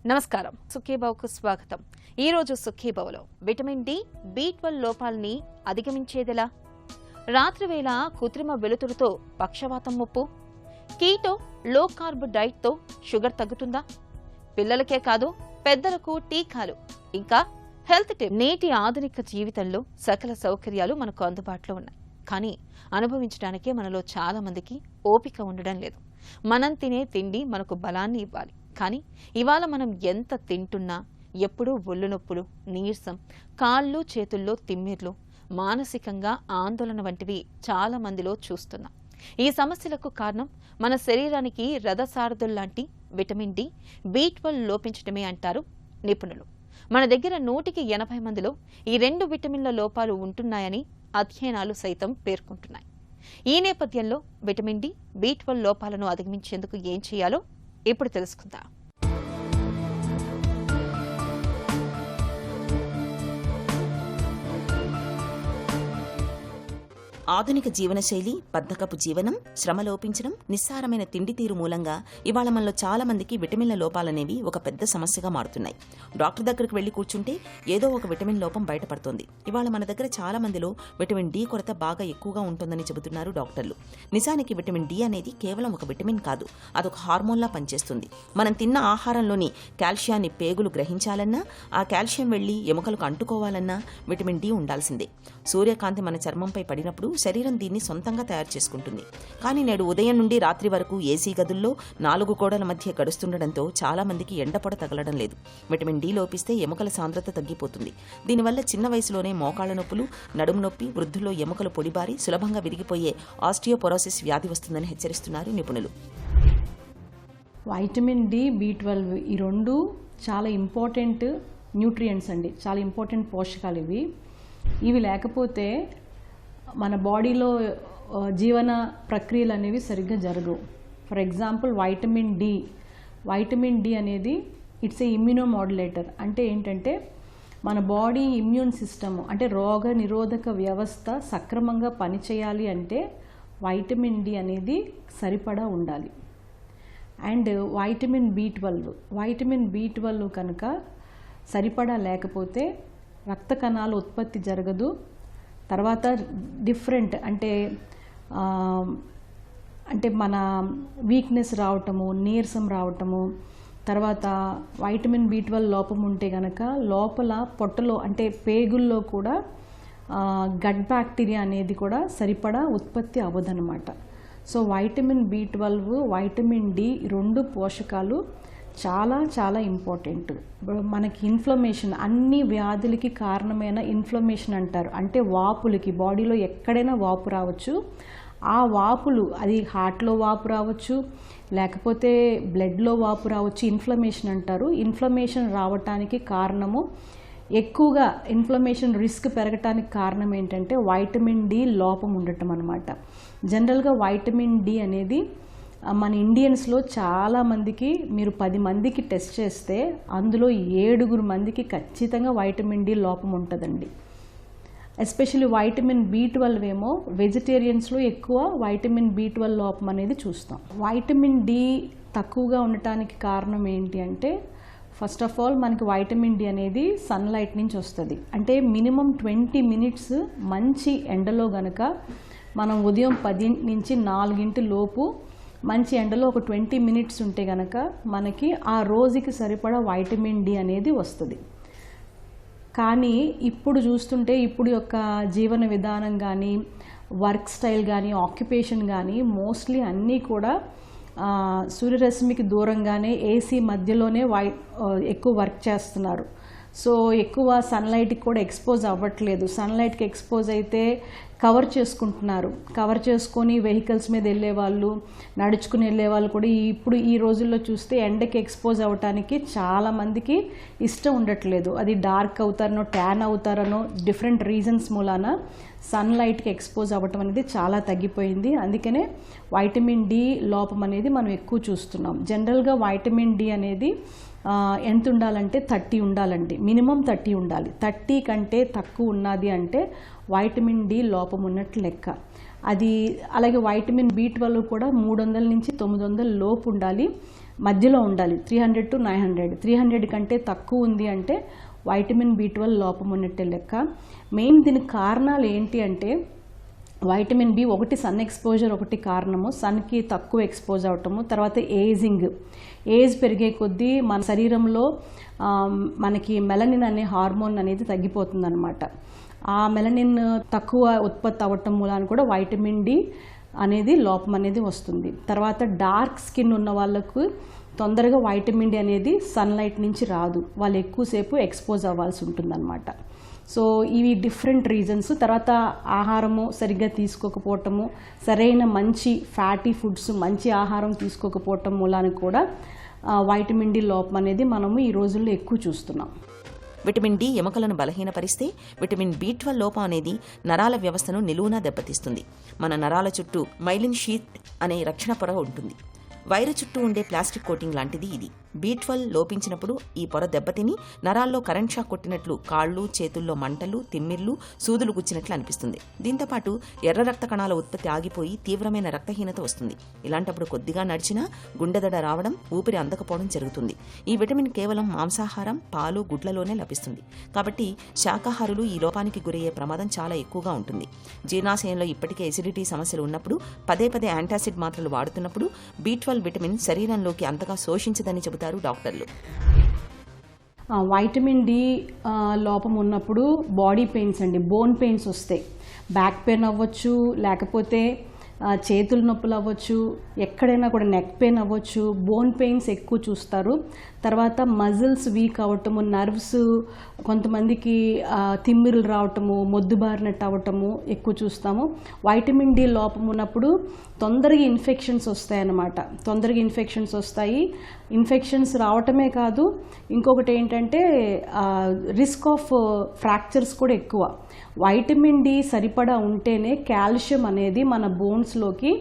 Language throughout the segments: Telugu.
నమస్కారం. సుఖీభావ్కు స్వాగతం. ఈ రోజు సుఖీభావ్లో విటమిన్ డి, బి12 లోపాలని అధిగమించేదెలా? రాత్రివేళ కృత్రిమ వెలుతురుతో పక్షవాతం ముప్పు, కీటో లో కార్బ్ డైట్తో షుగర్ తగ్గుతుందా? పిల్లలకే కాదు పెద్దలకు టీకాలు, ఇంకా హెల్త్ టిప్. నేటి ఆధునిక జీవితంలో సకల సౌకర్యాలు మనకు అందుబాటులో ఉన్నాయి. కానీ అనుభవించడానికే మనలో చాలా మందికి ఓపిక ఉండడం లేదు. మనం తినే తిండి మనకు బలాన్ని ఇవ్వాలి. కానీ ఇవాళ మనం ఎంత తింటున్నా ఎప్పుడూ ఒళ్ళు నొప్పులు, నీరసం, కాళ్ళు చేతుల్లో తిమ్మిర్లు, మానసికంగా ఆందోళన వంటివి చాలా మందిలో చూస్తున్నాం. ఈ సమస్యలకు కారణం మన శరీరానికి రథసారథుల్లాంటి విటమిన్ డి, బి12 లోపించడమే అంటారు నిపుణులు. మన దగ్గర 100కి 80 మందిలో ఈ 2 విటమిన్ల లోపాలు ఉంటున్నాయని అధ్యయనాలు సైతం పేర్కొంటున్నాయి. ఈ నేపథ్యంలో విటమిన్ డి, బి12 లోపాలను అధిగమించేందుకు ఏం చేయాలో ఇప్పుడు తెలుసుకుందాం. ఆధునిక జీవనశైలి, బద్ధకపు జీవనం, శ్రమ లోపించడం, నిస్సారమైన తిండి తీరు మూలంగా ఇవాళ మనలో చాలా మందికి విటమిన్ల లోపాలనేవి ఒక పెద్ద సమస్యగా మారుతున్నాయి. డాక్టర్ దగ్గరికి వెళ్లి కూర్చుంటే ఏదో ఒక విటమిన్ లోపం బయటపడుతోంది. ఇవాళ మన దగ్గర చాలా మందిలో విటమిన్ డి కొరత బాగా ఎక్కువగా ఉంటుందని చెబుతున్నారు డాక్టర్లు. నిజానికి విటమిన్ డి అనేది కేవలం ఒక విటమిన్ కాదు, అదొక హార్మోన్లా పనిచేస్తుంది. మనం తిన్న ఆహారంలోని కాల్షియాన్ని పేగులు గ్రహించాలన్నా, ఆ కాల్షియం వెళ్లి ఎముకలకు అంటుకోవాలన్నా విటమిన్ డి ఉండాల్సిందే. సూర్యకాంతి మన చర్మంపై పడినప్పుడు శరీరం దీన్ని సొంతంగా తయారు చేసుకుంటుంది. కానీ నేడు ఉదయం నుండి రాత్రి వరకు ఏసీ గదుల్లో 4 గోడల మధ్య గడుస్తుండటంతో చాలా మందికి ఎండపొడ తగలడం లేదు. విటమిన్ డి లోపిస్తే ఎముకల సాంద్రత తగ్గిపోతుంది. దీనివల్ల చిన్న వయసులోనే మోకాళ్ల నొప్పులు, నడుము నొప్పి, వృద్ధుల్లో ఎముకలు పొడిబారి సులభంగా విరిగిపోయే ఆస్టియోపొరోసిస్ వ్యాధి వస్తుందని హెచ్చరిస్తున్నారు నిపుణులు. వైటమిన్ డి, బి12 ఈ రెండు చాలా ఇంపార్టెంట్ న్యూట్రియంట్స్ అండి, చాలా ఇంపార్టెంట్ పోషకాలు ఇవి లేకపోతే మన బాడీలో జీవన ప్రక్రియలు అనేవి సరిగ్గా జరగవు. ఫర్ ఎగ్జాంపుల్ వైటమిన్ డి అనేది ఇట్స్ ఏ ఇమ్యూనోమాడ్యులేటర్. అంటే ఏంటంటే మన బాడీ ఇమ్యూన్ సిస్టమ్ అంటే రోగ నిరోధక వ్యవస్థ సక్రమంగా పనిచేయాలి అంటే వైటమిన్ డి అనేది సరిపడా ఉండాలి. అండ్ వైటమిన్ బి12 కనుక సరిపడా లేకపోతే రక్త కణాల ఉత్పత్తి జరగదు. తర్వాత డిఫరెంట్ అంటే మన వీక్నెస్ రావటము, నీరసం రావటము, తర్వాత వైటమిన్ బి12 లోపం ఉంటే కనుక లోపల పొట్టలో అంటే పేగుల్లో కూడా గట్ బ్యాక్టీరియా అనేది కూడా సరిపడా ఉత్పత్తి అవ్వదన్నమాట. సో వైటమిన్ బి12, వైటమిన్ డి 2 పోషకాలు చాలా చాలా ఇంపార్టెంట్. మనకి ఇన్ఫ్లమేషన్, అన్ని వ్యాధులకి కారణమైన ఇన్ఫ్లమేషన్ అంటారు. అంటే వాపులకి, బాడీలో ఎక్కడైనా వాపు రావచ్చు. ఆ వాపులు అది హార్ట్లో వాపు రావచ్చు, లేకపోతే బ్లడ్లో వాపు రావచ్చు. ఇన్ఫ్లమేషన్ అంటారు. ఇన్ఫ్లమేషన్ రావటానికి కారణము, ఎక్కువగా ఇన్ఫ్లమేషన్ రిస్క్ పెరగటానికి కారణం ఏంటంటే వైటమిన్ డి లోపం ఉండటం అన్నమాట. జనరల్గా వైటమిన్ డి అనేది మన ఇండియన్స్లో చాలామందికి, మీరు 10 మందికి టెస్ట్ చేస్తే అందులో 7 మందికి ఖచ్చితంగా వైటమిన్ డి లోపం ఉంటుందండి. ఎస్పెషల్లీ వైటమిన్ బి12 ఏమో వెజిటేరియన్స్లో ఎక్కువ వైటమిన్ బి12 లోపం అనేది చూస్తాం. వైటమిన్ డి తక్కువగా ఉండటానికి కారణం ఏంటి అంటే, ఫస్ట్ ఆఫ్ ఆల్ మనకి వైటమిన్ డి అనేది సన్లైట్ నుంచి వస్తుంది. అంటే మినిమం 20 మినిట్స్ మంచి ఎండలో గనక మనం ఉదయం 10 నుంచి 4 లోపు మంచి ఎండలో ఒక 20 మినిట్స్ ఉంటే కనుక మనకి ఆ రోజుకి సరిపడా వైటమిన్ డి అనేది వస్తుంది. కానీ ఇప్పుడు చూస్తుంటే ఇప్పుడు యొక్క జీవన విధానం కానీ, వర్క్ స్టైల్ కానీ, ఆక్యుపేషన్ కానీ మోస్ట్లీ అన్నీ కూడా సూర్యరశ్మికి దూరంగానే ఏసీ మధ్యలోనే ఎక్కువ వర్క్ చేస్తున్నారు. సో ఎక్కువ సన్లైట్కి కూడా ఎక్స్పోజ్ అవ్వట్లేదు. సన్లైట్కి ఎక్స్పోజ్ అయితే కవర్ చేసుకుంటున్నారు. కవర్ చేసుకొని వెహికల్స్ మీద వెళ్ళే వాళ్ళు, నడుచుకుని వెళ్ళే వాళ్ళు కూడా ఇప్పుడు ఈ రోజుల్లో చూస్తే ఎండకి ఎక్స్పోజ్ అవ్వటానికి చాలామందికి ఇష్టం ఉండట్లేదు. అది డార్క్ అవుతారనో, ట్యాన్ అవుతారనో, డిఫరెంట్ రీజన్స్ మూలాన సన్లైట్కి ఎక్స్పోజ్ అవ్వటం అనేది చాలా తగ్గిపోయింది. అందుకనే వైటమిన్ డి లోపం అనేది మనం ఎక్కువ చూస్తున్నాం. జనరల్గా వైటమిన్ డి అనేది ఎంత ఉండాలంటే 30 ఉండాలండి, మినిమం 30 ఉండాలి. 30 కంటే తక్కువ ఉన్నది అంటే వైటమిన్ డి లోపం ఉన్నట్లు లెక్క. అది అలాగే వైటమిన్ బి12 కూడా 300 నుంచి 900 లోపు ఉండాలి. మధ్యలో ఉండాలి, 300 to 900. 300 కంటే తక్కువ ఉంది అంటే వైటమిన్ B12 లోపం ఉన్నట్టే లెక్క. మెయిన్ దీనికి కారణాలు ఏంటి అంటే వైటమిన్ బి ఒకటి సన్ ఎక్స్పోజర్ ఒకటి కారణము, సన్కి తక్కువ ఎక్స్పోజ్ అవటము. తర్వాత ఏజ్ పెరిగే కొద్దీ మన శరీరంలో మనకి మెలనిన్ అనే హార్మోన్ అనేది తగ్గిపోతుంది అనమాట. ఆ మెలనిన్ తక్కువ ఉత్పత్తి అవ్వటం మూలాన కూడా వైటమిన్ డి అనేది లోపం అనేది వస్తుంది. తర్వాత డార్క్ స్కిన్ ఉన్న వాళ్ళకు తొందరగా వైటమిన్ డి అనేది సన్లైట్ నుంచి రాదు, వాళ్ళు ఎక్కువసేపు ఎక్స్పోజ్ అవ్వాల్సి ఉంటుందన్నమాట. సో ఇవి డిఫరెంట్ రీజన్స్. తర్వాత ఆహారము సరిగ్గా తీసుకోకపోవటము, సరైన మంచి ఫ్యాటీ ఫుడ్స్ మంచి ఆహారం తీసుకోకపోవటం మూలాన కూడా వైటమిన్ డి లోపం అనేది మనము ఈ రోజుల్లో ఎక్కువ చూస్తున్నాం. విటమిన్ డి ఎముకలను బలహీనపరిస్తే విటమిన్ B12 లోపం అనేది నరాల వ్యవస్థను నిలువునా దెబ్బతీస్తుంది. మన నరాల చుట్టూ మైలిన్ షీత్ అనే రక్షణ పొర ఉంటుంది. వైరు చుట్టూ ఉండే ప్లాస్టిక్ కోటింగ్ లాంటిది ఇది. B12 లోపించినప్పుడు ఈ పొర దెబ్బతిని నరాల్లో కరెంట్ షాక్ కొట్టినట్లు కాళ్ళు చేతుల్లో మంటలు, తిమ్మిర్లు, సూదులు గుచ్చినట్లు అనిపిస్తుంది. దీంతోపాటు ఎర్ర రక్త కణాల ఉత్పత్తి ఆగిపోయి తీవ్రమైన రక్తహీనత వస్తుంది. ఇలాంటప్పుడు కొద్దిగా నడిచినా గుండెదడ రావడం, ఊపిరి అందకపోవడం జరుగుతుంది. ఈ విటమిన్ కేవలం మాంసాహారం, పాలు, గుడ్లలోనే లభిస్తుంది. కాబట్టి శాకాహారులు ఈ లోపానికి గురయ్యే ప్రమాదం చాలా ఎక్కువగా ఉంటుంది. జీర్ణాశయంలో ఇప్పటికే ఎసిడిటీ సమస్యలు ఉన్నప్పుడు పదే పదే యాంటాసిడ్ మాత్రలు వాడుతున్నప్పుడు B12 విటమిన్ శరీరంలోకి అంతగా శోషించదని చెబుతారు డాక్టర్లు. వైటమిన్ డి లోపం ఉన్నప్పుడు బాడీ పెయిన్స్ అండి, బోన్ పెయిన్స్ వస్తాయి. బ్యాక్ పెయిన్ అవ్వచ్చు, లేకపోతే చేతుల నొప్పులు అవ్వచ్చు, ఎక్కడైనా కూడా నెక్ పెయిన్ అవ్వచ్చు, బోన్ పెయిన్స్ ఎక్కువ చూస్తారు. తర్వాత మజిల్స్ వీక్ అవ్వటము, నర్వ్స్ కొంతమందికి తిమ్మిరులు రావటము, మొద్దుబారినట్టు అవ్వటము ఎక్కువ చూస్తాము. వైటమిన్ డి లోపం ఉన్నప్పుడు తొందరగా ఇన్ఫెక్షన్స్ వస్తాయన్నమాట. తొందరగా ఇన్ఫెక్షన్స్ వస్తాయి. ఇన్ఫెక్షన్స్ రావటమే కాదు, ఇంకొకటి ఏంటంటే రిస్క్ ఆఫ్ ఫ్రాక్చర్స్ కూడా ఎక్కువ. వైటమిన్ డి సరిపడా ఉంటేనే కాల్షియం అనేది మన బోన్స్లోకి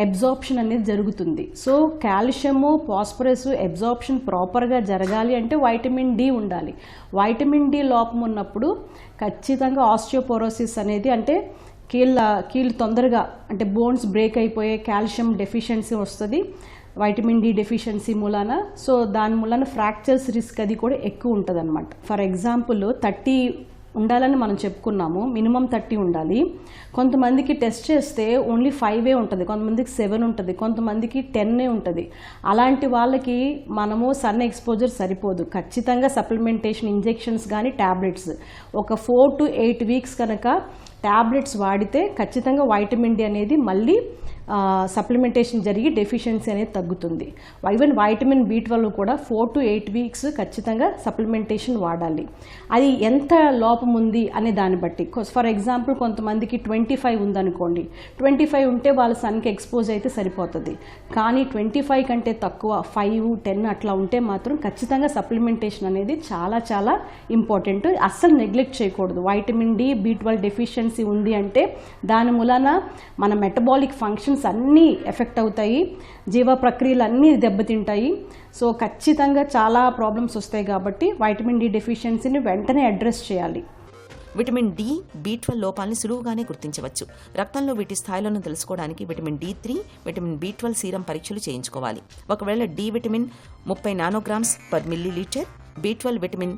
అబ్జార్ప్షన్ అనేది జరుగుతుంది. సో కాల్షియము, ఫాస్ఫరస్ అబ్జార్ప్షన్ ప్రాపర్గా జరగాలి అంటే వైటమిన్ డి ఉండాలి. వైటమిన్ డి లోపం ఉన్నప్పుడు ఖచ్చితంగా ఆస్టియోపోరోసిస్ అనేది, అంటే కీళ్ళు తొందరగా, అంటే బోన్స్ బ్రేక్ అయిపోయే కాల్షియం డెఫిషియన్సీ వస్తుంది వైటమిన్ డి డెఫిషియన్సీ మూలాన. సో దాని మూలాన ఫ్రాక్చర్స్ రిస్క్ అది కూడా ఎక్కువ ఉంటుంది అనమాట. ఫర్ ఎగ్జాంపుల్ 30 ఉండాలని మనం చెప్పుకున్నాము, మినిమం 30 ఉండాలి. కొంతమందికి టెస్ట్ చేస్తే ఓన్లీ 5 ఉంటుంది, కొంతమందికి 7 ఉంటుంది, కొంతమందికి 10 ఉంటుంది. అలాంటి వాళ్ళకి మనము సన్ ఎక్స్పోజర్ సరిపోదు. ఖచ్చితంగా సప్లిమెంటేషన్, ఇంజెక్షన్స్ కానీ ట్యాబ్లెట్స్ ఒక 4 to 8 వీక్స్ కనుక ట్యాబ్లెట్స్ వాడితే ఖచ్చితంగా వైటమిన్ డి అనేది మళ్ళీ సప్లిమెంటేషన్ జరిగి డెఫిషియన్సీ అనేది తగ్గుతుంది. ఈవెన్ వైటమిన్ B12 కూడా 4 to 8 వీక్స్ ఖచ్చితంగా సప్లిమెంటేషన్ వాడాలి. అది ఎంత లోపం ఉంది అనే దాన్ని బట్టి. ఫర్ ఎగ్జాంపుల్ కొంతమందికి 25 ఉందనుకోండి, 25 ఉంటే వాళ్ళ సన్కి ఎక్స్పోజ్ అయితే సరిపోతుంది. కానీ 25 కంటే తక్కువ 5, 10 అట్లా ఉంటే మాత్రం ఖచ్చితంగా సప్లిమెంటేషన్ అనేది చాలా చాలా ఇంపార్టెంట్. అస్సలు నెగ్లెక్ట్ చేయకూడదు. వైటమిన్ డి, B12 డెఫిషియన్సీ ఉంది అంటే దాని మూలాన మన మెటబాలిక్ ఫంక్షన్స్ అన్నీ ఎఫెక్ట్ అవుతాయి, జీవ ప్రక్రియలు అన్నీ దెబ్బతింటాయి. సో ఖచ్చితంగా చాలా ప్రాబ్లమ్స్ వస్తాయి. కాబట్టి వైటమిన్ డి డెఫిషియన్సీని వెంటనే అడ్రస్ చేయాలి. విటమిన్ డి, B12 లోపాలని సులువుగానే గుర్తించవచ్చు. రక్తంలో వీటి స్థాయిలను తెలుసుకోవడానికి vitamin D3, vitamin B12 serum పరీక్షలు చేయించుకోవాలి. ఒకవేళ D vitamin 30 nanograms per millilitre, B12 vitamin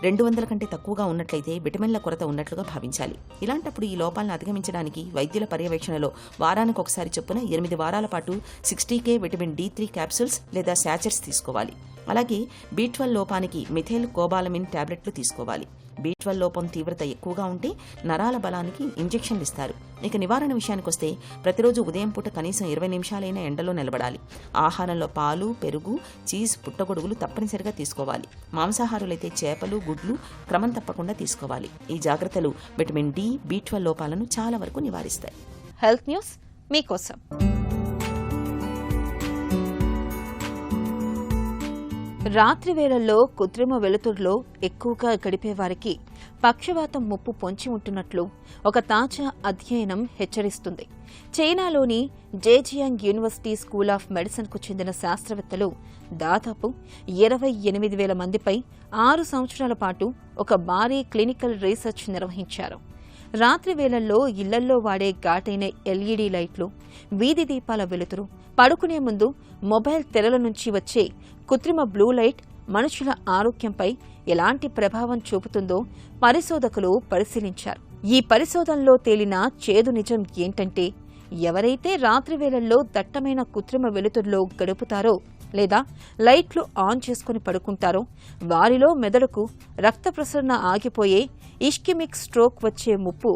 200 కంటే తక్కువగా ఉన్నట్లయితే విటమిన్ల కొరత ఉన్నట్లుగా భావించాలి. ఇలాంటప్పుడు ఈ లోపాలను అధిగమించడానికి వైద్యుల పర్యవేక్షణలో వారానికి ఒకసారి చొప్పున 8 వారాల పాటు 60K విటమిన్ D3 క్యాప్సూల్స్ లేదా శాచెట్స్ తీసుకోవాలి. అలాగే B12 లోపానికి మిథైల్ కోబాలమిన్ టాబ్లెట్లు తీసుకోవాలి. B12 లోపం తీవ్రత ఎక్కువగా ఉంటే నరాల బలానికి ఇంజెక్షన్లు ఇస్తారు. ఇక నివారణ విషయానికి వస్తే ప్రతిరోజు ఉదయం పూట కనీసం 20 నిమిషాలైనా ఎండలో నిలబడాలి. ఆహారంలో పాలు, పెరుగు, చీజ్, పుట్టగొడుగులు తప్పనిసరిగా తీసుకోవాలి. మాంసాహారులైతే చేపలు, గుడ్లు క్రమం తప్పకుండా తీసుకోవాలి. ఈ జాగ్రత్తలు విటమిన్ డి, B12 లోపాలను చాలా వరకు నివారిస్తాయి. హెల్త్ న్యూస్ మీకోసం. రాత్రి వేళల్లో కృత్రిమ వెలుతురులో ఎక్కువగా గడిపేవారికి పక్షవాతం ముప్పు పొంచి ఉంటున్నట్లు ఒక తాజా అధ్యయనం హెచ్చరిస్తుంది. చైనాలోని జేజియాంగ్ యూనివర్సిటీ స్కూల్ ఆఫ్ మెడిసిన్కు చెందిన శాస్త్రవేత్తలు దాదాపు 28,000 మందిపై 6 సంవత్సరాల పాటు ఒక భారీ క్లినికల్ రీసెర్చ్ నిర్వహించారు. రాత్రి వేళల్లో ఇళ్లల్లో వాడే ఘాటైన ఎల్ఈడీ లైట్లు, వీధి దీపాల వెలుతురు, పడుకునే ముందు మొబైల్ తెరల నుంచి వచ్చే కృత్రిమ బ్లూ లైట్ మనుషుల ఆరోగ్యంపై ఎలాంటి ప్రభావం చూపుతుందో పరిశోధకులు పరిశీలించారు. ఈ పరిశోధనలో తేలిన చేదు నిజం ఏంటంటే, ఎవరైతే రాత్రి వేళల్లో దట్టమైన కృత్రిమ వెలుతురులో గడుపుతారో లేదా లైట్లు ఆన్ చేసుకుని పడుకుంటారో వారిలో మెదడుకు రక్త ప్రసరణ ఆగిపోయే ఇష్కిమిక్ స్ట్రోక్ వచ్చే ముప్పు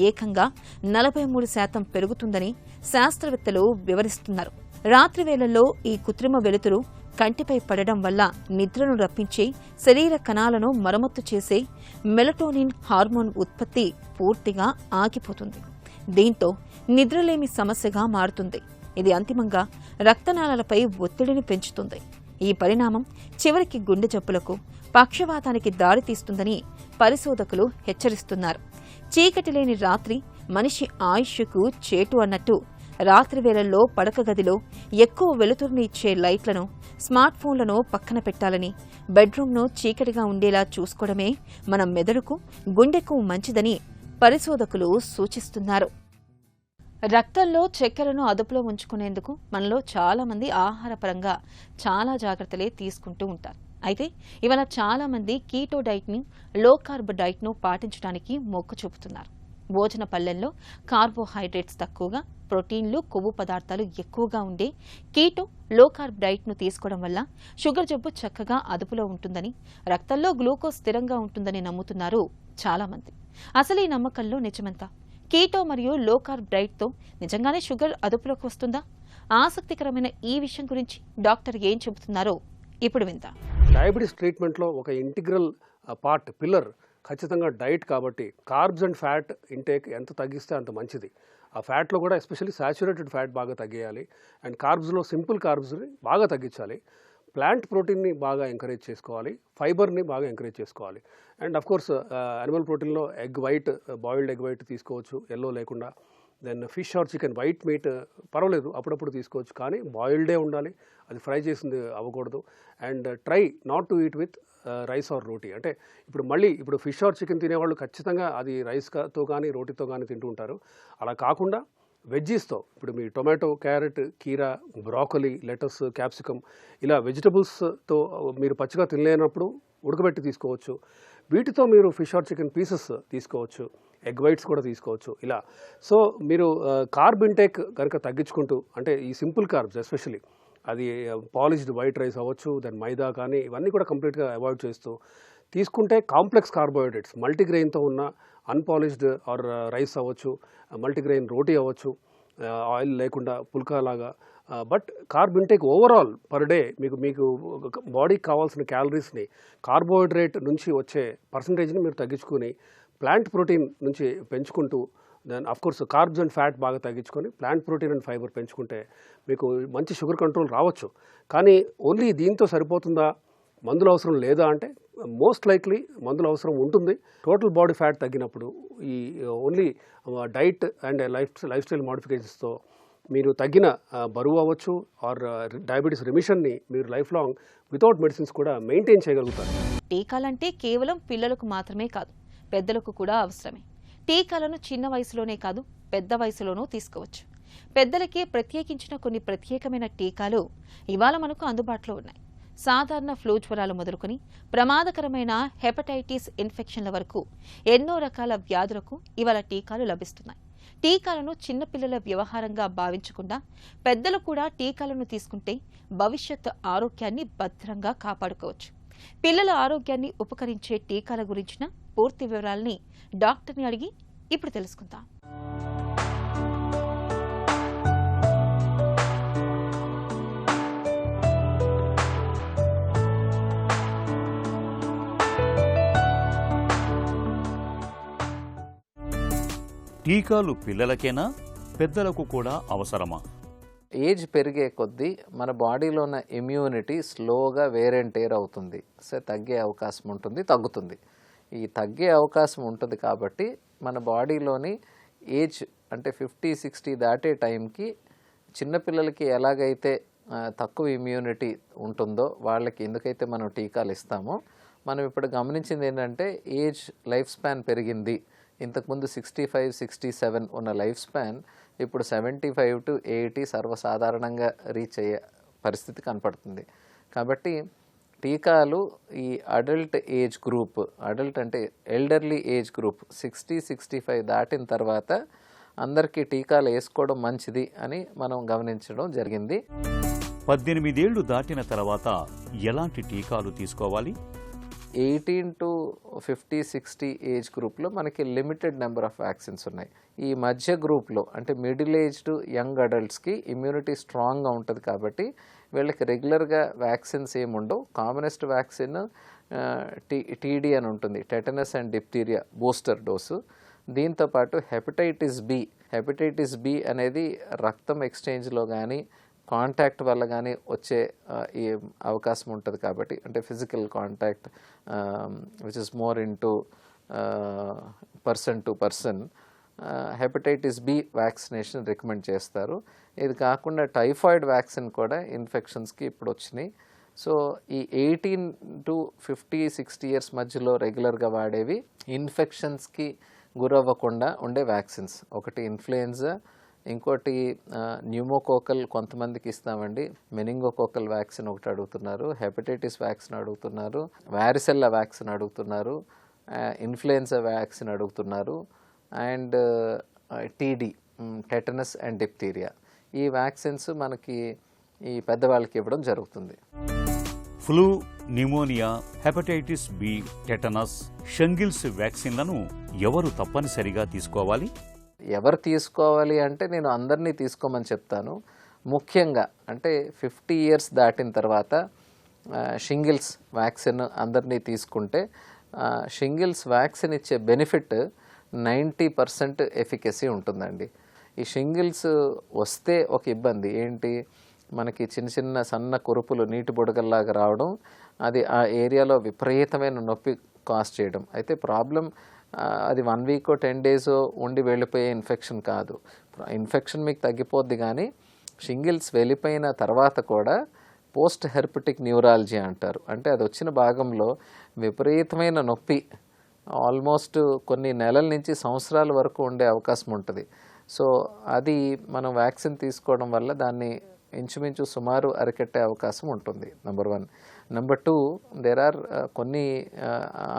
ఏకంగా 43% పెరుగుతుందని శాస్త్రవేత్తలు వివరిస్తున్నారు. రాత్రి వేళల్లో ఈ కృత్రిమ వెలుతురు కంటిపై పడడం వల్ల నిద్రను రప్పించే శరీర కణాలను మరమ్మతు చేసే మెలటోనిన్ హార్మోన్ ఉత్పత్తి పూర్తిగా ఆగిపోతుంది. దీంతో నిద్రలేమి సమస్యగా మారుతుంది. ఇది అంతిమంగా రక్తనాళాలపై ఒత్తిడిని పెంచుతుంది. ఈ పరిణామం చివరికి గుండె జబ్బులకు, పక్షవాతానికి దారితీస్తుందని పరిశోధకులు హెచ్చరిస్తున్నారు. చీకటి లేని రాత్రి మనిషి ఆయుష్కు చేటు అన్నట్టు రాత్రి వేళల్లో పడక గదిలో ఎక్కువ వెలుతురుని ఇచ్చే లైట్లను, స్మార్ట్ ఫోన్లను పక్కన పెట్టాలని, బెడ్రూమ్ను చీకటిగా ఉండేలా చూసుకోవడమే మన మెదడుకు, గుండెకు మంచిదని పరిశోధకులు సూచిస్తున్నారు. రక్తంలో చక్కెరను అదుపులో ఉంచుకునేందుకు మనలో చాలా మంది ఆహారపరంగా చాలా జాగ్రత్తలే తీసుకుంటూ ఉంటారు. అయితే ఇవాళ చాలా మంది కీటో డైట్ని, లో కార్బ్ డైట్ను పాటించడానికి మొగ్గు చూపుతున్నారు. భోజన పళ్లెంలో కార్బోహైడ్రేట్స్ తక్కువగా, ప్రోటీన్లు, కొవ్వు పదార్థాలు ఎక్కువగా ఉండే కీటో, లో కార్బ్ డైట్ను తీసుకోవడం వల్ల షుగర్ జబ్బు చక్కగా అదుపులో ఉంటుందని, రక్తంలో గ్లూకోజ్ స్థిరంగా ఉంటుందని నమ్ముతున్నారు చాలామంది. అసలు ఈ నమ్మకంలో నిజమెంత? కీటో మరియు లో కార్బ్ డైట్తో నిజంగానే షుగర్ అదుపులోకి వస్తుందా? ఆసక్తికరమైన ఈ విషయం గురించి డాక్టర్ ఏం చెబుతున్నారో ఇప్పుడు విందాం. డయాబెటీస్ ట్రీట్మెంట్లో ఒక ఇంటిగ్రల్ పార్ట్, పిల్లర్ ఖచ్చితంగా డైట్. కాబట్టి కార్బ్స్ అండ్ ఫ్యాట్ ఇంటేక్ ఎంత తగ్గిస్తే అంత మంచిది. ఆ ఫ్యాట్లో కూడా ఎస్పెషల్లీ సాచురేటెడ్ ఫ్యాట్ బాగా తగ్గియాలి. అండ్ కార్బ్స్లో సింపుల్ కార్బ్స్ని బాగా తగ్గించాలి. ప్లాంట్ ప్రోటీన్ని బాగా ఎంకరేజ్ చేసుకోవాలి. ఫైబర్ని బాగా ఎంకరేజ్ చేసుకోవాలి. అండ్ అఫ్ కోర్స్ యానిమల్ ప్రోటీన్లో egg white, boiled egg white తీసుకోవచ్చు, ఎల్లో లేకుండా. Then fish or chicken, white meat పర్వాలేదు, అప్పుడప్పుడు తీసుకోవచ్చు, కానీ బాయిల్డే ఉండాలి, అది ఫ్రై చేసింది అవ్వకూడదు. And try not to eat with rice or roti. అంటే ఇప్పుడు ఫిష్ ఆర్ చికెన్ తినేవాళ్ళు ఖచ్చితంగా అది రైస్తో కానీ రోటీతో కానీ తింటూ ఉంటారు. అలా కాకుండా వెజ్జీస్తో, ఇప్పుడు మీ టొమాటో, క్యారెట్, కీరా, బ్రాకొలీ, లెటస్, క్యాప్సికమ్, ఇలా వెజిటబుల్స్తో మీరు పచ్చిగా తినలేనప్పుడు ఉడకబెట్టి తీసుకోవచ్చు. వీటితో మీరు ఫిష్ ఆర్ చికెన్ పీసెస్ తీసుకోవచ్చు, ఎగ్ వైట్స్ కూడా తీసుకోవచ్చు. ఇలా సో మీరు కార్బ్ ఇంటేక్ కనుక తగ్గించుకుంటూ, అంటే ఈ సింపుల్ కార్బ్స్ ఎస్పెషల్లీ అది పాలిష్డ్ వైట్ రైస్ అవ్వచ్చు, దెన్ మైదా కానీ, ఇవన్నీ కూడా కంప్లీట్గా అవాయిడ్ చేస్తూ తీసుకుంటే కాంప్లెక్స్ కార్బోహైడ్రేట్స్, మల్టీగ్రెయిన్తో ఉన్న అన్పాలిష్డ్ ఆర్ రైస్ అవ్వచ్చు, మల్టీగ్రెయిన్ రోటీ అవ్వచ్చు, ఆయిల్ లేకుండా పుల్కా లాగా. But carb intake overall per day మీకు బాడీకి కావాల్సిన క్యాలరీస్ని, కార్బోహైడ్రేట్ నుంచి వచ్చే పర్సంటేజ్ని మీరు తగ్గించుకొని ప్లాంట్ ప్రోటీన్ నుంచి పెంచుకుంటూ, then of course carbs and fat బాగా తగ్గించుకొని ప్లాంట్ ప్రోటీన్ అండ్ ఫైబర్ పెంచుకుంటే మీకు మంచి షుగర్ కంట్రోల్ రావచ్చు. కానీ ఓన్లీ దీంతో సరిపోతుందా, మందులు అవసరం లేదా అంటే మోస్ట్ లైక్లీ మందులు అవసరం ఉంటుంది. టోటల్ బాడీ ఫ్యాట్ తగ్గినప్పుడు ఈ only diet and lifestyle మోడిఫికేషన్స్తో మీరు తగ్గిన బరువు అవ్వచ్చు ఆర్ డయాబెటీస్ రిమిషన్ని మీరు లైఫ్ లాంగ్ వితౌట్ మెడిసిన్స్ కూడా మెయింటైన్ చేయగలుగుతారు. టీకాలంటే కేవలం పిల్లలకు మాత్రమే కాదు, పెద్దలకు కూడా అవసరమే. టీకాలను చిన్న వయసులోనే కాదు, పెద్ద వయసులోనూ తీసుకోవచ్చు. పెద్దలకే ప్రత్యేకించిన కొన్ని ప్రత్యేకమైన టీకాలు ఇవాళ మనకు అందుబాటులో ఉన్నాయి. సాధారణ ఫ్లూ జ్వరాలు మొదలుకొని ప్రమాదకరమైన హెపటైటిస్ ఇన్ఫెక్షన్ల వరకు ఎన్నో రకాల వ్యాధులకు ఇవాళ టీకాలు లభిస్తున్నాయి. టీకాలను చిన్నపిల్లల వ్యవహారంగా భావించకుండా పెద్దలు కూడా టీకాలను తీసుకుంటే భవిష్యత్తు ఆరోగ్యాన్ని భద్రంగా కాపాడుకోవచ్చు. పిల్లల ఆరోగ్యాన్ని ఉపకరించే టీకాల గురించిన పూర్తి వివరాలని డాక్టర్ని అడిగి ఇప్పుడు తెలుసుకుందాం. టీకాలు పిల్లలకేనా, పెద్దలకు కూడా అవసరమా? ఏజ్ పెరిగే కొద్దీ మన బాడీలో ఉన్న ఇమ్యూనిటీ స్లోగా వేర్ అండ్ టేర్ అవుతుంది. సో తగ్గే అవకాశం ఉంటుంది, తగ్గుతుంది. ఈ తగ్గే అవకాశం ఉంటుంది కాబట్టి మన బాడీలోని ఏజ్ అంటే 50-60 దాటే టైంకి చిన్నపిల్లలకి ఎలాగైతే తక్కువ ఇమ్యూనిటీ ఉంటుందో వాళ్ళకి ఎందుకైతే మనం టీకాలు ఇస్తామో, మనం ఇప్పుడు గమనించింది ఏంటంటే ఏజ్ లైఫ్ స్పాన్ పెరిగింది, ఇంతకుముందు 65-67 ఉన్న లైఫ్ స్పాన్ ఇప్పుడు 75 to 80 సర్వసాధారణంగా రీచ్ అయ్యే పరిస్థితి కనపడుతుంది. కాబట్టి టీకాలు ఈ అడల్ట్ ఏజ్ గ్రూప్, అడల్ట్ అంటే ఎల్డర్లీ ఏజ్ గ్రూప్ 60-65 దాటిన తర్వాత అందరికీ టీకాలు వేసుకోవడం మంచిది అని మనం గమనించడం జరిగింది. 18 ఏళ్లు దాటిన తర్వాత ఎలాంటి టీకాలు తీసుకోవాలి? 18 to 50-60 ఏజ్ గ్రూప్లో మనకి లిమిటెడ్ నెంబర్ ఆఫ్ వ్యాక్సిన్స్ ఉన్నాయి. ఈ మధ్య గ్రూప్లో అంటే మిడిల్ ఏజ్డ్ యంగ్ అడల్ట్స్కి ఇమ్యూనిటీ స్ట్రాంగ్గా ఉంటుంది కాబట్టి వీళ్ళకి రెగ్యులర్గా వ్యాక్సిన్స్ ఏముండవు. కామనెస్ట్ వ్యాక్సిన్ టీడీ అని ఉంటుంది, tetanus and diphtheria booster dose. దీంతోపాటు హెపటైటిస్ బి అనేది రక్తం ఎక్స్చేంజ్లో కానీ కాంటాక్ట్ వల్ల కానీ వచ్చే ఈ అవకాశం ఉంటుంది కాబట్టి, అంటే physical contact which is more into person to person, hepatitis B vaccination recommend చేస్తారు. ఇది కాకుండా టైఫాయిడ్ వ్యాక్సిన్ కూడా ఇన్ఫెక్షన్స్కి ఇప్పుడు వచ్చినాయి. సో ఈ 18 to 50-60 ఇయర్స్ మధ్యలో రెగ్యులర్గా వాడేవి ఇన్ఫెక్షన్స్కి గురవ్వకుండా ఉండే వ్యాక్సిన్స్. ఒకటి ఇన్ఫ్లుయెన్జా, ఇంకోటి న్యూమోకోకల్ కొంతమందికి ఇస్తామండి, మెనింగోకోకల్ వ్యాక్సిన్ ఒకటి అడుగుతున్నారు, హెపటైటిస్ వ్యాక్సిన్ అడుగుతున్నారు, వారిసెల్లా వ్యాక్సిన్ అడుగుతున్నారు, ఇన్ఫ్లుయెన్జా వ్యాక్సిన్ అడుగుతున్నారు, and TD tetanus and diphtheria. ఈ వ్యాక్సిన్స్ మనకి ఈ పెద్దవాళ్ళకి ఇవ్వడం జరుగుతుంది. Flu, pneumonia, hepatitis B, tetanus, shingles వ్యాక్సిన్లను ఎవరు తప్పనిసరిగా తీసుకోవాలి? ఎవరు తీసుకోవాలి అంటే నేను అందరినీ తీసుకోమని చెప్తాను. ముఖ్యంగా అంటే 50 ఇయర్స్ దాటిన తర్వాత షింగిల్స్ వ్యాక్సిన్ అందరినీ తీసుకుంటే షింగిల్స్ వ్యాక్సిన్ ఇచ్చే బెనిఫిట్ 90% ఎఫికసీ ఉంటుందండి. ఈ షింగిల్స్ వస్తే ఒక ఇబ్బంది ఏంటి, మనకి చిన్న చిన్న సన్న కురుపులు నీటి బుడగల్లాగా రావడం, అది ఆ ఏరియాలో విపరీతమైన నొప్పి కాజ్ చేయడం. అయితే ప్రాబ్లం అది 1 week 10 days ఉండి వెళ్ళిపోయే ఇన్ఫెక్షన్ కాదు. ఇన్ఫెక్షన్ మీకు తగ్గిపోద్ది, కానీ షింగిల్స్ వెళ్ళిపోయిన తర్వాత కూడా పోస్ట్ హెర్పెటిక్ న్యూరాలజీ అంటారు. అంటే అది వచ్చిన భాగంలో విపరీతమైన నొప్పి ఆల్మోస్ట్ కొన్ని నెలల నుంచి సంవత్సరాల వరకు ఉండే అవకాశం ఉంటుంది. సో అది మనం వ్యాక్సిన్ తీసుకోవడం వల్ల దాన్ని ఇంచుమించు సుమారు అరికట్టే అవకాశం ఉంటుంది. నెంబర్ 1. నెంబర్ 2, దేర్ ఆర్ కొన్ని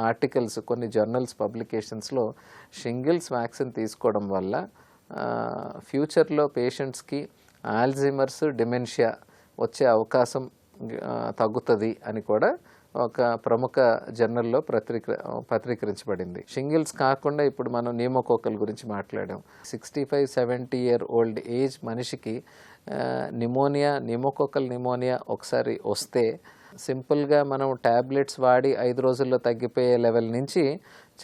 ఆర్టికల్స్, కొన్ని జర్నల్స్ పబ్లికేషన్స్లో షింగిల్స్ వ్యాక్సిన్ తీసుకోవడం వల్ల ఫ్యూచర్లో పేషెంట్స్కి ఆల్జీమర్స్, డిమెన్షియా వచ్చే అవకాశం తగ్గుతుంది అని కూడా ఒక ప్రముఖ జర్నల్లో ప్రతికరించబడింది. షింగిల్స్ కాకుండా ఇప్పుడు మనం న్యూమోకోకల్ గురించి మాట్లాడాం. 65-70 year old ఏజ్ మనిషికి న్యూమోకోకల్ న్యూమోనియా ఒకసారి వస్తే సింపుల్గా మనం ట్యాబ్లెట్స్ వాడి 5 రోజుల్లో తగ్గిపోయే లెవెల్ నుంచి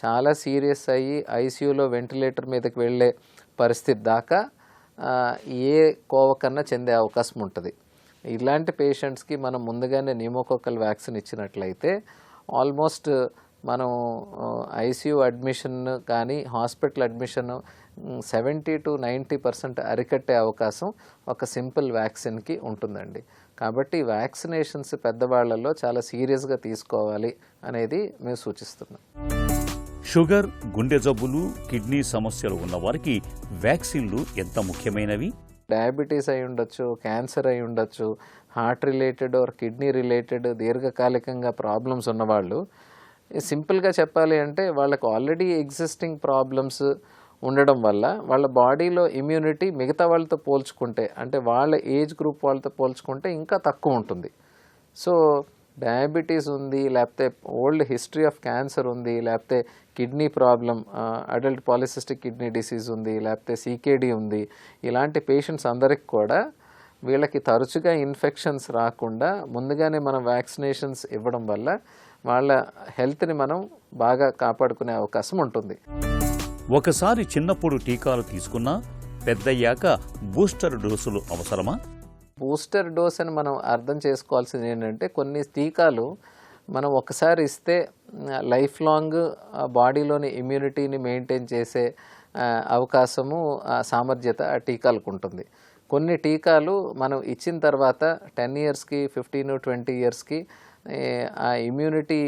చాలా సీరియస్ అయ్యి ఐసీయూలో వెంటిలేటర్ మీదకి వెళ్ళే పరిస్థితి దాకా ఏ కోవకన్నా చెందే అవకాశం ఉంటుంది. ఇలాంటి పేషెంట్స్కి మనం ముందుగానే న్యూమోకోకల్ వ్యాక్సిన్ ఇచ్చినట్లయితే ఆల్మోస్ట్ మనం ఐసీయూ అడ్మిషన్ కానీ హాస్పిటల్ అడ్మిషన్ 70 to 90% అరికట్టే అవకాశం ఒక సింపుల్ వ్యాక్సిన్కి ఉంటుందండి. కాబట్టి వ్యాక్సినేషన్స్ పెద్దవాళ్లలో చాలా సీరియస్గా తీసుకోవాలి అనేది మేము సూచిస్తున్నాం. షుగర్, గుండె జబ్బులు, కిడ్నీ సమస్యలు ఉన్నవారికి వ్యాక్సిన్లు ఎంత ముఖ్యమైనవి? డయాబెటీస్ అయి ఉండొచ్చు, క్యాన్సర్ అయి ఉండొచ్చు, heart related are kidney related దీర్ఘకాలికంగా ప్రాబ్లమ్స్ ఉన్నవాళ్ళు, సింపుల్గా చెప్పాలి అంటే వాళ్ళకు ఆల్రెడీ ఎగ్జిస్టింగ్ ప్రాబ్లమ్స్ ఉండడం వల్ల వాళ్ళ బాడీలో ఇమ్యూనిటీ మిగతా వాళ్ళతో పోల్చుకుంటే, అంటే వాళ్ళ ఏజ్ గ్రూప్ వాళ్ళతో పోల్చుకుంటే ఇంకా తక్కువ ఉంటుంది. సో డయాబెటీస్ ఉంది, లేకపోతే ఓల్డ్ హిస్టరీ ఆఫ్ క్యాన్సర్ ఉంది, లేకపోతే kidney problem, adult polycystic kidney disease ఉంది, లేకపోతే సీకేడీ ఉంది, ఇలాంటి పేషెంట్స్ అందరికి కూడా వీళ్ళకి తరచుగా ఇన్ఫెక్షన్స్ రాకుండా ముందుగానే మనం వ్యాక్సినేషన్స్ ఇవ్వడం వల్ల వాళ్ళ హెల్త్ని మనం బాగా కాపాడుకునే అవకాశం ఉంటుంది. ఒకసారి చిన్నప్పుడు టీకాలు తీసుకున్నా పెద్దయ్యాక బూస్టర్ డోసులు అవసరమా? బూస్టర్ డోస్ అని మనం అర్థం చేసుకోవాల్సింది ఏంటంటే, కొన్ని టీకాలు మనం ఒకసారి ఇస్తే లైఫ్ లాంగ్ బాడీలోని ఇమ్యూనిటీని మెయింటైన్ చేసే అవకాశము, సామర్థ్యత ఆ టీకాలకు ఉంటుంది. కొన్ని టీకాలు మనం ఇచ్చిన తర్వాత 10 yearsకి 15-20 yearsకి ఆ ఇమ్యూనిటీ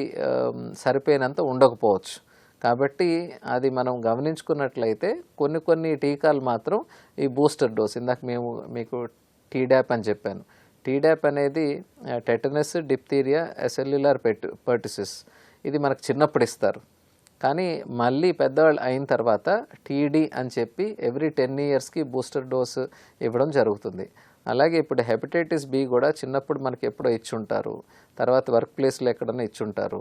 సరిపోయినంత ఉండకపోవచ్చు. కాబట్టి అది మనం గమనించుకున్నట్లయితే కొన్ని టీకాలు మాత్రం ఈ బూస్టర్ డోస్, ఇందాక మీకు టీడాప్ అని చెప్పాను. టీడాప్ అనేది టెటనస్, డిప్తీరియా, ఎసెల్యులార్ పర్టిసిస్, ఇది మనకు చిన్నప్పుడు ఇస్తారు. కానీ మళ్ళీ పెద్దవాళ్ళు అయిన తర్వాత టీడీ అని చెప్పి ఎవ్రీ 10 yearsకి బూస్టర్ డోస్ ఇవ్వడం జరుగుతుంది. అలాగే ఇప్పుడు హెపటైటిస్ బి కూడా చిన్నప్పుడు మనకి ఎప్పుడో ఇచ్చుంటారు, తర్వాత వర్క్ ప్లేస్లో ఎక్కడన్నా ఇచ్చుంటారు.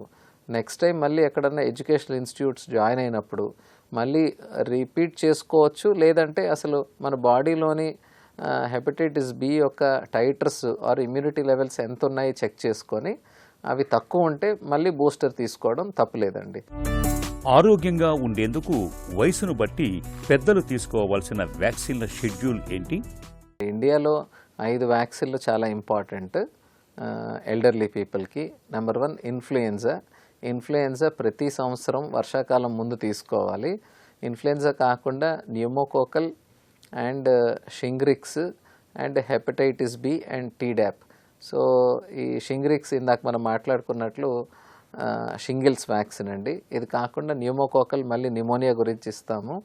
నెక్స్ట్ టైం మళ్ళీ ఎక్కడన్నా ఎడ్యుకేషనల్ ఇన్స్టిట్యూట్స్ జాయిన్ అయినప్పుడు మళ్ళీ రిపీట్ చేసుకోవచ్చు, లేదంటే అసలు మన బాడీలోని హెపటైటిస్ బి యొక్క టైటర్స్ ఆర్ ఇమ్యూనిటీ లెవెల్స్ ఎంత ఉన్నాయి చెక్ చేసుకొని అవి తక్కువ ఉంటే మళ్ళీ బూస్టర్ తీసుకోవడం తప్పులేదండి. ఆరోగ్యంగా ఉండేందుకు వయసును బట్టి పెద్దలు తీసుకోవాల్సిన వ్యాక్సిన్ల షెడ్యూల్ ఏంటి? ఇండియాలో 5 వ్యాక్సిన్లు చాలా ఇంపార్టెంట్ ఎల్డర్లీ పీపుల్కి. నెంబర్ 1 ఇన్ఫ్లుయెన్జా ప్రతి సంవత్సరం వర్షాకాలం ముందు తీసుకోవాలి. ఇన్ఫ్లుయెన్జా కాకుండా pneumococcal and Shingrix and hepatitis B and Tdap. So ఈ షింగ్రిక్స్ ఇందాక మనం మాట్లాడుకున్నట్లు షింగిల్స్ వ్యాక్సిన్ అండి. ఇది కాకుండా న్యూమోకోకల్ మళ్ళీ న్యూమోనియా గురించి ఇస్తాము.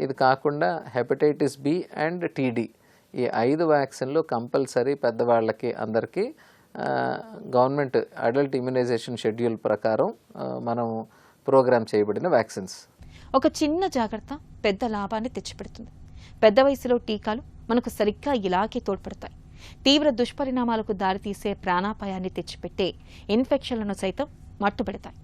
ఇది కాకుండా హెపటైటిస్ బి అండ్ టీడీ, ఈ 5 వ్యాక్సిన్లు కంపల్సరీ పెద్దవాళ్ళకి అందరికీ గవర్నమెంట్ అడల్ట్ ఇమ్యునైజేషన్ షెడ్యూల్ ప్రకారం మనం ప్రోగ్రామ్ చేయబడిన వ్యాక్సిన్స్. ఒక చిన్న జాగ్రత్త పెద్ద లాభాన్ని తెచ్చిపెడుతుంది. పెద్ద వయసులో టీకాలు మనకు సరిగ్గా ఇలాగే తోడ్పడతాయి. తీవ్ర దుష్పరిణామాలకు దారితీసే ప్రాణాపాయాన్ని తెచ్చిపెట్టే ఇన్ఫెక్షన్లను సైతం మట్టుబెడతాయి.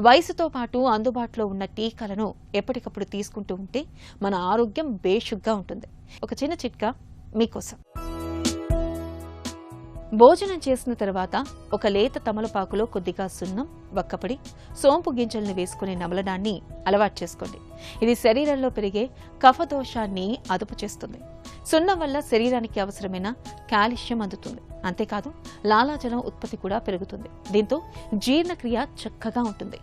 వయసుతో పాటు అందుబాటులో ఉన్న టీకాలను ఎప్పటికప్పుడు తీసుకుంటూ ఉంటే మన ఆరోగ్యం బేషుగ్గా ఉంటుంది. ఒక చిన్న చిట్కా మీకోసం. భోజనం చేసిన తర్వాత ఒక లేత తమలపాకులో కొద్దిగా సున్నం, వక్కపొడి, సోంపు గింజల్ని వేసుకునే నమలడాన్ని అలవాటు చేసుకోండి. ఇది శరీరంలో పెరిగే కఫదోషాన్ని అదుపు చేస్తుంది. సున్నం వల్ల శరీరానికి అవసరమైన కాల్షియం అందుతుంది. అంతేకాదు లాలాజలం ఉత్పత్తి కూడా పెరుగుతుంది. దీంతో జీర్ణక్రియ చక్కగా ఉంటుంది.